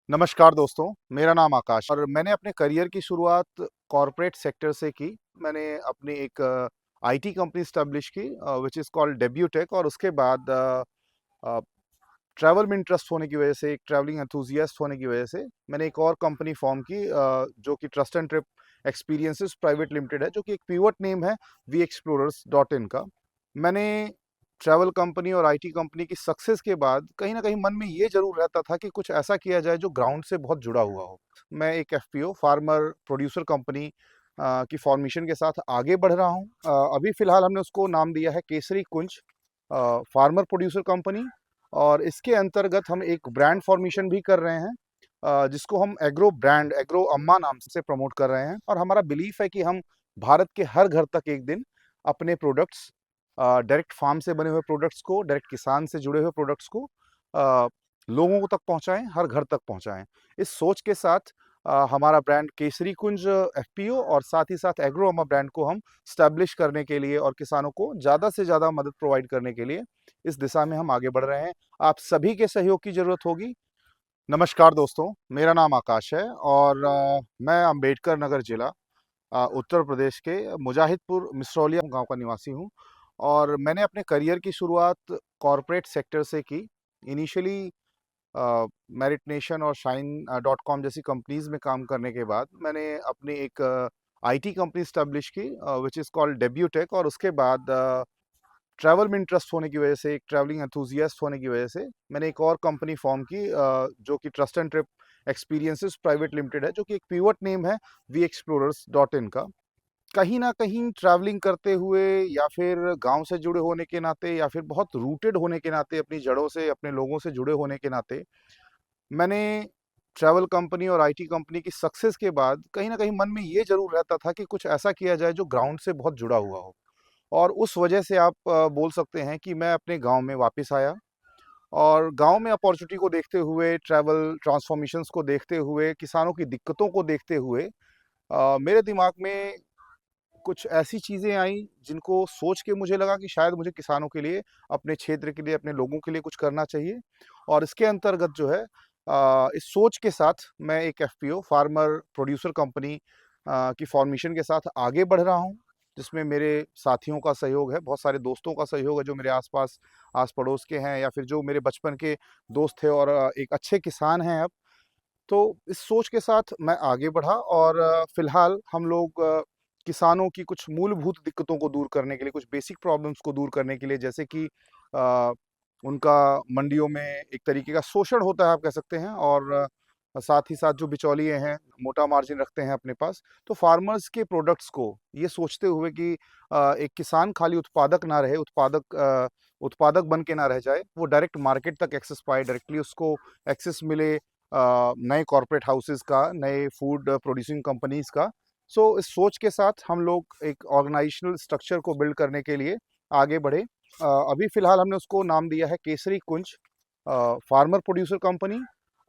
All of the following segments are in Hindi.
नमस्कार दोस्तों, मेरा नाम आकाश और मैंने अपने करियर की शुरुआत कॉर्पोरेट सेक्टर से की। मैंने अपनी एक आईटी कंपनी एस्टेब्लिश की व्हिच इज़ कॉल्ड डेब्यूटेक और उसके बाद अ, ट्रैवल में इंटरेस्ट होने की वजह से, एक ट्रैवलिंग एंथुसियास्ट होने की वजह से मैंने एक और कंपनी फॉर्म की जो कि trust and trip experiences private limited है, जो कि एक पिवट नेम है वी एक्सप्लोरर्स डॉट इन का। मैंने ट्रैवल कंपनी और आईटी कंपनी की सक्सेस के बाद कहीं न कहीं मन में ये ज़रूर रहता था कि कुछ ऐसा किया जाए जो ग्राउंड से बहुत जुड़ा हुआ हो। मैं एक एफपीओ फार्मर प्रोड्यूसर कंपनी की फॉर्मेशन के साथ आगे बढ़ रहा हूँ। अभी फ़िलहाल हमने उसको नाम दिया है केसरी कुंज फार्मर प्रोड्यूसर कंपनी और इसके अंतर्गत हम एक ब्रांड फॉर्मेशन भी कर रहे हैं जिसको हम एग्रो अम्मा नाम से प्रमोट कर रहे हैं और हमारा बिलीफ है कि हम भारत के हर घर तक एक दिन अपने प्रोडक्ट्स डायरेक्ट फार्म से बने हुए प्रोडक्ट्स को, डायरेक्ट किसान से जुड़े हुए प्रोडक्ट्स को अ, लोगों को तक पहुँचाएँ, हर घर तक पहुँचाएँ। इस सोच के साथ हमारा ब्रांड केसरी कुंज एफपीओ और साथ ही साथ एग्रो अम्मा ब्रांड को हम स्टैब्लिश करने के लिए और किसानों को ज़्यादा से ज़्यादा मदद प्रोवाइड करने के लिए इस दिशा में हम आगे बढ़ रहे हैं। आप सभी के सहयोग की ज़रूरत होगी। नमस्कार दोस्तों, मेरा नाम आकाश है और मैं अम्बेडकर नगर जिला उत्तर प्रदेश के मुजाहिदपुर मिसरौलिया गाँव का निवासी हूँ और मैंने अपने करियर की शुरुआत कॉर्पोरेट सेक्टर से की। इनिशियली मेरिट नेशन और शाइन डॉट कॉम जैसी कंपनीज़ में काम करने के बाद मैंने अपनी एक आईटी कंपनी एस्टेब्लिश की व्हिच इज़ कॉल्ड डेब्यूटेक और उसके बाद ट्रैवल में इंटरेस्ट होने की वजह से, एक ट्रैवलिंग एंथुसियास्ट होने की वजह से मैंने एक और कंपनी फॉर्म की जो कि trust and trip experiences private limited है, जो कि एक पिवट नेम है वी एक्सप्लोरर्स डॉट इन का। कहीं न कहीं ट्रैवलिंग करते हुए या फिर गाँव से जुड़े होने के नाते या फिर बहुत रूटेड होने के नाते, अपनी जड़ों से, अपने लोगों से जुड़े होने के नाते, मैंने ट्रैवल कंपनी और आईटी कंपनी की सक्सेस के बाद कहीं न कहीं मन में ये ज़रूर रहता था कि कुछ ऐसा किया जाए जो ग्राउंड से बहुत जुड़ा हुआ हो। और उस वजह से आप बोल सकते हैं कि मैं अपने गाँव में वापस आया और गाँव में अपॉर्च्युनिटी को देखते हुए, ट्रैवल ट्रांसफॉर्मेशंस को देखते हुए, किसानों की दिक्कतों को देखते हुए मेरे दिमाग में कुछ ऐसी चीज़ें आईं जिनको सोच के मुझे लगा कि शायद मुझे किसानों के लिए, अपने क्षेत्र के लिए, अपने लोगों के लिए कुछ करना चाहिए और इसके अंतर्गत जो है इस सोच के साथ मैं एक एफपीओ फार्मर प्रोड्यूसर कंपनी की फॉर्मेशन के साथ आगे बढ़ रहा हूँ, जिसमें मेरे साथियों का सहयोग है, बहुत सारे दोस्तों का सहयोग है जो मेरे आस-पास, आस-पड़ोस के हैं या फिर जो मेरे बचपन के दोस्त थे और एक अच्छे किसान हैं अब। तो इस सोच के साथ मैं आगे बढ़ा और फिलहाल हम लोग किसानों की कुछ मूलभूत दिक्कतों को दूर करने के लिए, कुछ बेसिक प्रॉब्लम्स को दूर करने के लिए जैसे कि अ, उनका मंडियों में एक तरीके का शोषण होता है आप कह सकते हैं और साथ ही साथ जो बिचौलिए हैं, मोटा मार्जिन रखते हैं अपने पास। तो फार्मर्स के प्रोडक्ट्स को ये सोचते हुए कि एक किसान खाली उत्पादक ना रहे, उत्पादक बन के ना रह जाए, वो डायरेक्ट मार्केट तक एक्सेस पाए, डायरेक्टली उसको एक्सेस मिले नए कॉर्पोरेट हाउसेस का, नए फूड प्रोड्यूसिंग कंपनीज़ का। सो इस सोच के साथ हम लोग एक ऑर्गेनाइजेशनल स्ट्रक्चर को बिल्ड करने के लिए आगे बढ़े। अभी फ़िलहाल हमने उसको नाम दिया है केसरी कुंज फार्मर प्रोड्यूसर कंपनी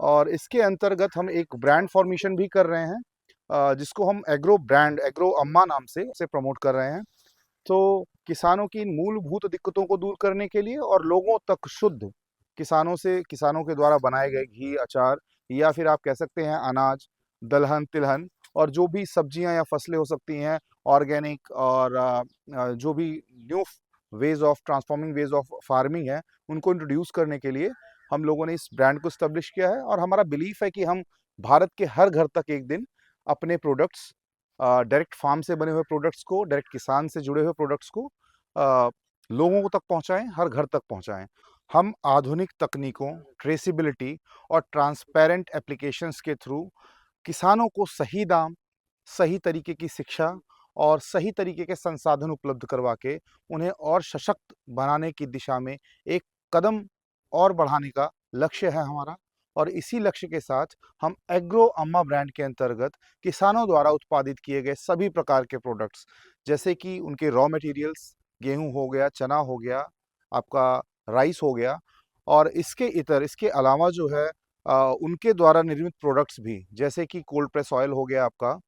और इसके अंतर्गत हम एक ब्रांड फॉर्मेशन भी कर रहे हैं जिसको हम एग्रो अम्मा नाम से प्रमोट कर रहे हैं। तो किसानों की इन मूलभूत दिक्कतों को दूर करने के लिए और लोगों तक शुद्ध किसानों के द्वारा बनाए गए घी, अचार या फिर आप कह सकते हैं अनाज, दलहन, तिलहन और जो भी सब्जियां या फसलें हो सकती हैं ऑर्गेनिक और जो भी न्यू वेज ऑफ फार्मिंग है, उनको इंट्रोड्यूस करने के लिए हम लोगों ने इस ब्रांड को स्टैब्लिश किया है और हमारा बिलीफ है कि हम भारत के हर घर तक एक दिन अपने प्रोडक्ट्स डायरेक्ट फार्म से बने हुए प्रोडक्ट्स को, डायरेक्ट किसान से जुड़े हुए प्रोडक्ट्स को अ, लोगों को तक पहुँचाएँ, हर घर तक पहुँचाएँ। हम आधुनिक तकनीकों, ट्रेसेबिलिटी और ट्रांसपेरेंट एप्लीकेशंस के थ्रू किसानों को सही दाम, सही तरीके की शिक्षा और सही तरीके के संसाधन उपलब्ध करवा के उन्हें और सशक्त बनाने की दिशा में एक कदम और बढ़ाने का लक्ष्य है हमारा और इसी लक्ष्य के साथ हम एग्रो अम्मा ब्रांड के अंतर्गत किसानों द्वारा उत्पादित किए गए सभी प्रकार के प्रोडक्ट्स जैसे कि उनके रॉ मटेरियल्स, गेहूँ हो गया, चना हो गया, आपका राइस हो गया और इसके अलावा जो है उनके द्वारा निर्मित प्रोडक्ट्स भी जैसे कि कोल्ड प्रेस ऑयल हो गया आपका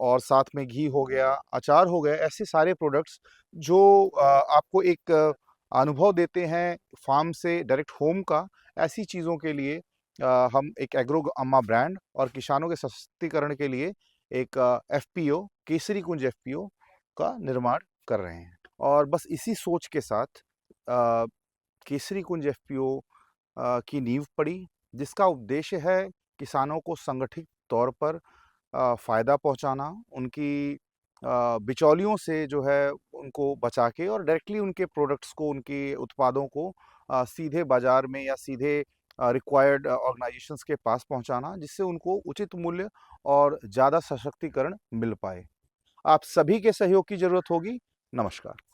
और साथ में घी हो गया, अचार हो गया, ऐसे सारे प्रोडक्ट्स जो आपको एक अनुभव देते हैं फार्म से डायरेक्ट होम का, ऐसी चीज़ों के लिए हम एक एग्रो अम्मा ब्रांड और किसानों के सशक्तिकरण के लिए एक एफपीओ, केसरी कुंज एफपीओ का निर्माण कर रहे हैं। और बस इसी सोच के साथ अ, केसरी कुंज एफपीओ की नींव पड़ी, जिसका उद्देश्य है किसानों को संगठित तौर पर फ़ायदा पहुँचाना, उनकी बिचौलियों से जो है उनको बचा के और डायरेक्टली उनके प्रोडक्ट्स को, उनके उत्पादों को सीधे बाज़ार में या सीधे रिक्वायर्ड ऑर्गेनाइजेशंस के पास पहुँचाना, जिससे उनको उचित मूल्य और ज़्यादा सशक्तिकरण मिल पाए। आप सभी के सहयोग की ज़रूरत होगी। नमस्कार।